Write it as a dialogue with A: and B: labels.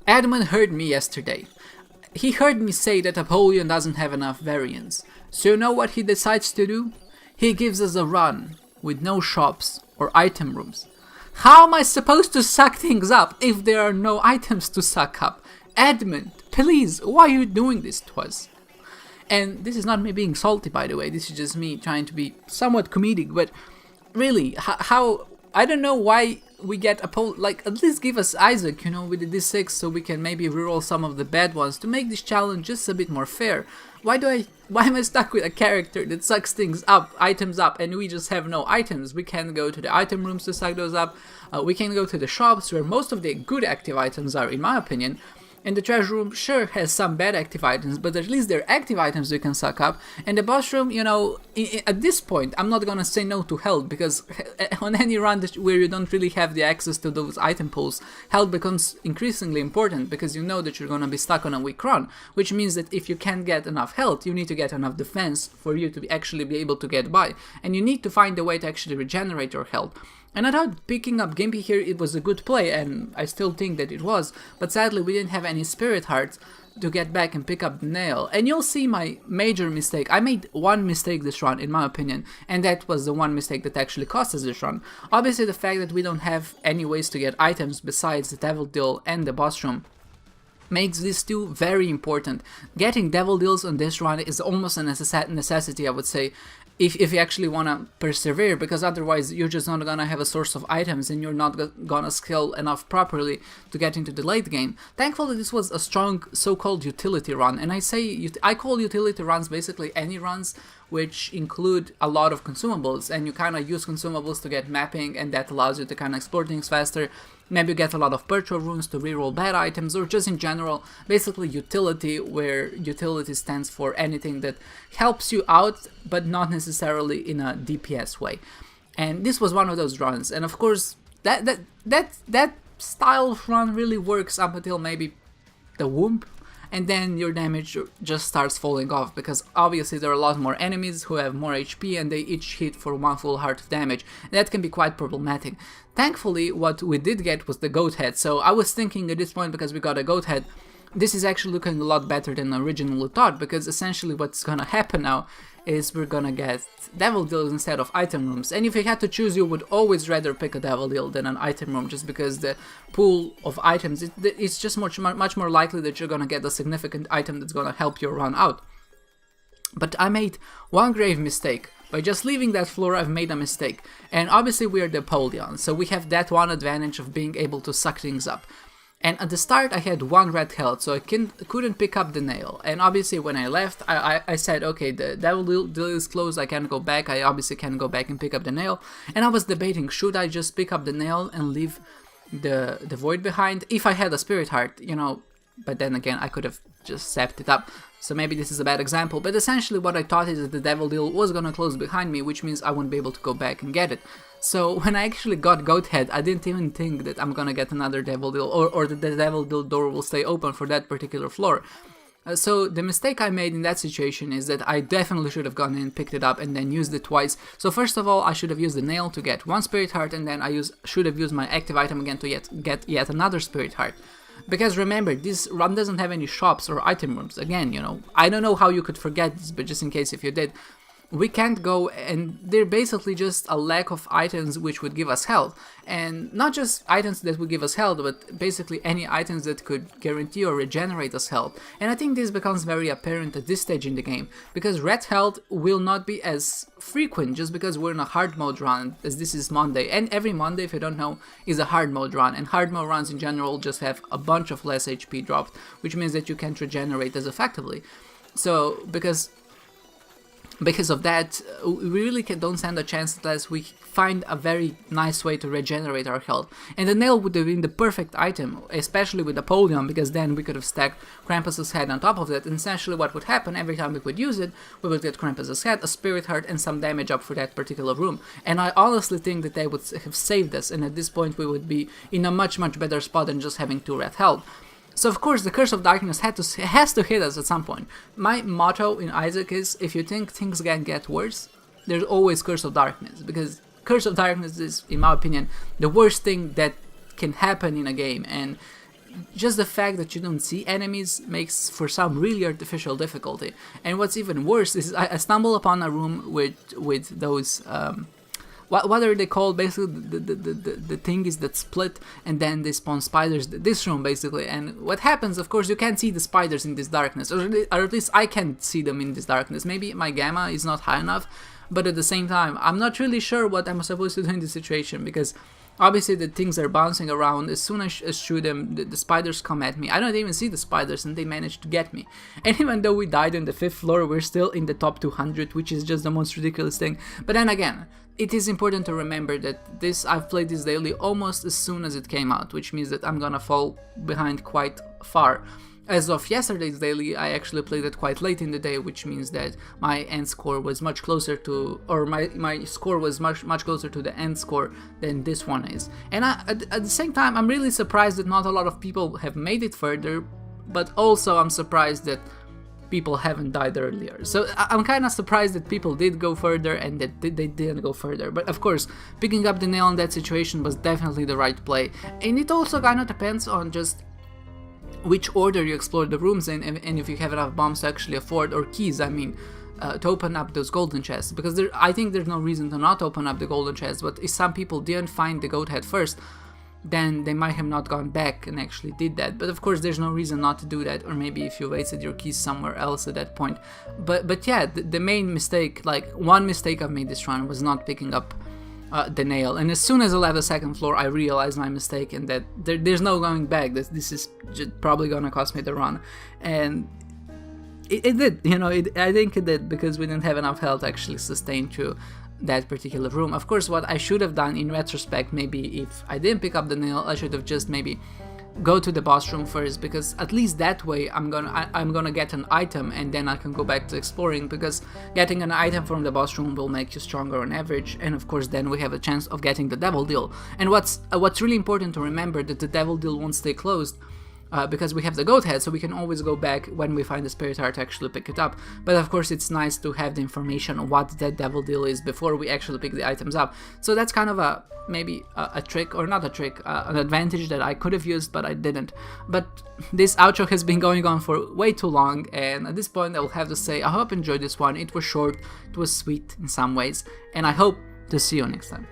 A: Edmund heard me yesterday. He heard me say that Apollyon doesn't have enough variants. So you know what he decides to do? He gives us a run with no shops or item rooms. How am I supposed to suck things up if there are no items to suck up? Edmund, please, why are you doing this to us? And this is not me being salty, by the way, this is just me trying to be somewhat comedic, but really, how I don't know why we get like, at least give us Isaac, you know, with the D6, so we can maybe reroll some of the bad ones to make this challenge just a bit more fair. Why am I stuck with a character that sucks things up, items up, and we just have no items? We can go to the item rooms to suck those up, we can go to the shops where most of the good active items are, in my opinion. And the treasure room sure has some bad active items, but at least they're active items we can suck up. And the boss room, you know, at this point, I'm not gonna say no to health, because on any run where you don't really have the access to those item pools, health becomes increasingly important, because you know that you're gonna be stuck on a weak run, which means that if you can't get enough health, you need to get enough defense for you to actually be able to get by. And you need to find a way to actually regenerate your health. And I thought picking up Gimpy here, it was a good play, and I still think that it was, but sadly we didn't have any spirit hearts to get back and pick up the nail. And you'll see my major mistake. I made one mistake this run, in my opinion, and that was the one mistake that actually cost us this run. Obviously the fact that we don't have any ways to get items besides the Devil Deal and the boss room makes these two very important. Getting Devil Deals on this run is almost a necessity, I would say, if you actually want to persevere, because otherwise you're just not gonna have a source of items and you're not gonna skill enough properly to get into the late game. Thankfully this was a strong so-called utility run, and I call utility runs basically any runs which include a lot of consumables, and you kind of use consumables to get mapping, and that allows you to kind of explore things faster. Maybe you get a lot of purchase runes to reroll bad items, or just in general, basically utility, where utility stands for anything that helps you out, but not necessarily in a DPS way. And this was one of those runs, and of course, that style of run really works up until maybe the womb, and then your damage just starts falling off, because obviously there are a lot more enemies who have more HP, and they each hit for one full heart of damage. That can be quite problematic. Thankfully, what we did get was the goat head, so I was thinking at this point, because we got a goat head, this is actually looking a lot better than originally thought, because essentially what's gonna happen now is we're gonna get Devil Deals instead of item rooms. And if you had to choose, you would always rather pick a Devil Deal than an item room, just because the pool of items, it's just much more likely that you're gonna get a significant item that's gonna help your run out. But I made one grave mistake. By just leaving that floor, I've made a mistake. And obviously we are the Apollyon, so we have that one advantage of being able to suck things up. And at the start I had 1 red health, so I couldn't pick up the nail. And obviously when I left, I said, okay, the Devil Deal is closed, I can't go back, I obviously can't go back and pick up the nail. And I was debating, should I just pick up the nail and leave the void behind? If I had a spirit heart, you know, but then again I could have just sapped it up. So maybe this is a bad example, but essentially what I thought is that the Devil Deal was gonna close behind me, which means I wouldn't be able to go back and get it. So when I actually got Goat Head, I didn't even think that I'm gonna get another Devil Deal, or that the Devil Deal door will stay open for that particular floor. So the mistake I made in that situation is that I definitely should have gone in, picked it up, and then used it twice. So first of all, I should have used the nail to get 1 spirit heart, and then I should have used my active item again to get yet another spirit heart. Because remember, this run doesn't have any shops or item rooms. Again, you know, I don't know how you could forget this, but just in case if you did, we can't go, and they're basically just a lack of items which would give us health. And not just items that would give us health, but basically any items that could guarantee or regenerate us health. And I think this becomes very apparent at this stage in the game, because red health will not be as frequent just because we're in a hard mode run, as this is Monday. And every Monday, if you don't know, is a hard mode run, and hard mode runs in general just have a bunch of less HP dropped, which means that you can't regenerate as effectively. So, because of that, we really don't stand a chance unless we find a very nice way to regenerate our health. And the nail would have been the perfect item, especially with Apollyon, because then we could have stacked Krampus's head on top of it, and essentially what would happen every time we would use it, we would get Krampus's head, a spirit heart, and some damage up for that particular room. And I honestly think that they would have saved us, and at this point we would be in a much better spot than just having 2 red health. So of course the Curse of Darkness has to hit us at some point. My motto in Isaac is, if you think things can get worse, there's always Curse of Darkness, because Curse of Darkness is, in my opinion, the worst thing that can happen in a game. And just the fact that you don't see enemies makes for some really artificial difficulty. And what's even worse is I stumble upon a room with those what are they called? Basically, the thing is that split, and then they spawn spiders. This room, basically, and what happens? Of course, you can't see the spiders in this darkness, or at least I can't see them in this darkness. Maybe my gamma is not high enough, but at the same time, I'm not really sure what I'm supposed to do in this situation, because obviously the things are bouncing around. As soon as I shoot them, the spiders come at me. I don't even see the spiders, and they manage to get me. And even though we died on the 5th floor, we're still in the top 200, which is just the most ridiculous thing. But then again, it is important to remember that I've played this daily almost as soon as it came out, which means that I'm gonna fall behind quite far. As of yesterday's daily, I actually played it quite late in the day, which means that my end score was much closer to, or my score was much closer to the end score than this one is. And at the same time, I'm really surprised that not a lot of people have made it further, but also I'm surprised that people haven't died earlier. So I'm kind of surprised that people did go further and that they didn't go further. But of course, picking up the nail in that situation was definitely the right play. And it also kind of depends on just which order you explore the rooms in, and if you have enough bombs to actually afford, or keys, I mean, to open up those golden chests. Because I think there's no reason to not open up the golden chests, but if some people didn't find the goat head first, then they might have not gone back and actually did that. But of course, there's no reason not to do that, or maybe if you wasted your keys somewhere else at that point. But yeah, the main mistake, like one mistake I've made this run, was not picking up the nail. And as soon as I left the 2nd floor, I realized my mistake, and that there's no going back. This is just probably gonna cost me the run. And it did, you know, I think it did, because we didn't have enough health to actually sustain through that particular room. Of course, what I should have done in retrospect, maybe if I didn't pick up the nail, I should have just maybe go to the boss room first, because at least that way I'm gonna get an item, and then I can go back to exploring, because getting an item from the boss room will make you stronger on average, and of course then we have a chance of getting the devil deal. And what's really important to remember, that the devil deal won't stay closed, because we have the goat head, so we can always go back when we find the spirit heart to actually pick it up. But of course, it's nice to have the information on what that devil deal is before we actually pick the items up. So that's kind of maybe a trick, or not a trick, an advantage that I could have used, but I didn't. But this outro has been going on for way too long, and at this point I will have to say I hope you enjoyed this one. It was short, it was sweet in some ways, and I hope to see you next time.